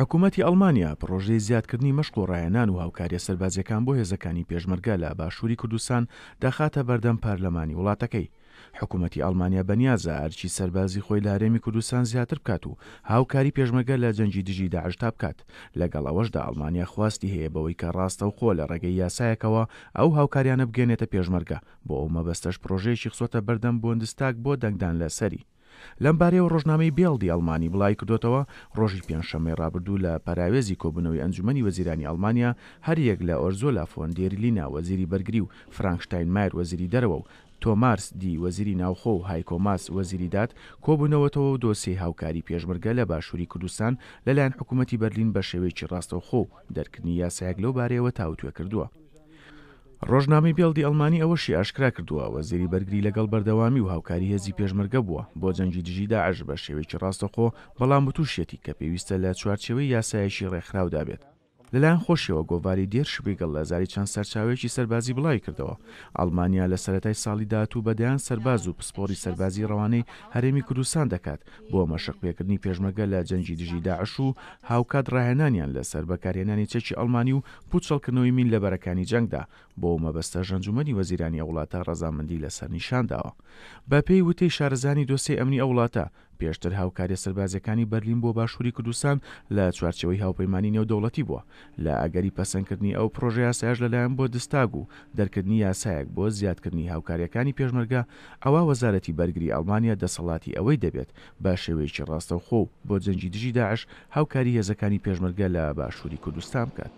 حکوومەتی ئەڵمانیا پرۆژەی زیادکردنی مەشق و ڕایەنان و هاوکاریە سەربازیەکان بۆ هێزەکانی پێشمەرگە لە باشووری کوردستان دەخاتە بەردەم پارلەمانی وڵاتەکەی. حکوومەتی ئەڵمانیا بەنیازە ئەرچی سەربازی خۆی لە هەرێمی کوردستان زیاتر بکات و هاوکاری پێشمەرگە لە جەنگی دژی داعش تا بکات. لەگەڵ ئەوەشدا ئەڵمانیا خواستی هەیە بەوەی کە ڕاستەوخۆ لە ڕێگەی یاسایەکەوە ئەو هاوکاریانە بگەنێتە پێشمەرگە، بۆ ئەو مەبەستەش پرۆژەیەکی خسۆتە بەردەم بۆندستاک بۆ دەنگدان لە سەری. لەم بارەیەوە ڕۆژنامەی بێڵدی ئەڵمانی بڵای کردوتەوە ڕۆژی پێنجشەممەی ڕابردوو لە پەراوێزی کۆبوونەوەی ئەنجومەنی وەزیرانی ئەڵمانیا هەریەک لە ئۆرزۆلا فۆن دێریلینا وەزیری بەرگری و فرانکشتاین مایر وەزیری دەرەوە و تۆمارس دی وەزیری ناوخۆ و هایکۆ ماس وەزیری داد کۆبوونەوەتەوە و دۆسیەی هاوکاری پێشمەرگە لە باشووری کوردستان لەلایەن حکوومەتی بەرلین بە شێوەیەکی ڕاستەوخۆ و دەرکردنی یاسایەک لەو بارەیەوە تاوتوێ کردووە. ڕۆژنامەی بێڵدی ئەڵمانی ئەوەشی ئاشکرا کردووە وەزیری بەرگری لەگەڵ بەردەوامی و هاوکاری هێزی پێشمەرگە بووە بۆ جەنگی دژی داعش بە شێوەیەکی ڕاستەخۆ، بەڵام بتوشێتی کە پێویستە لە چوارچێوەی یاسایەکی ڕێکخراودا بێت. لەلایەن خۆشیەوە گۆڤاری دێر شپێگەڵ لە زاری چەند سەرچاوێکی سەربازی بڵاوی کردەوە. ئەڵمانیا لە سەرەتای ساڵی داهاتوو بەدەیان سەرباز و پسپۆری سەربازی ڕەوانەی هەرێمی کوردستان دەکات بۆ مەشق پێکردنی پێشمەرگە لە جەنگی دژی داعش و هاوکات ڕاهێنانیان لەسەر بەکارهێنانی چەکی ئەڵمانی و پوچەڵکردنەوەی مین لە بەرەکانی جەنگدا. بۆ مەبەستە ئەنجومەنی وەزیرانی وڵاتە ڕەزامەندی لەسەر نیشانداوە. بە پێی وتەی شارەزانی دۆسیەی ئەمنی ئەو وڵاتە پێشتر هاوکاریە سەربازیەکانی بەرلین بۆ باشووری کوردستان لە چوارچەوەی هاوپەیمانی نێودەوڵەتی بووە لە ئەگەری پەسەندکردنی ئەو پرۆژە یاسایش لەلایەن بۆ دستاگ و دەرکردنی یاسایەک بۆ زیادکردنی هاوکاریەکانی پێشمەرگە. ئەوە وەزارەتی بەرگری ئەڵمانیا دەسەڵاتی ئەوەی دەبێت بە شێوەیەکی ڕاستەوخۆ بۆ جەنگی دژی داعش هاوکاری هێزەکانی پێشمەرگە لە باشووری کوردستان بکات.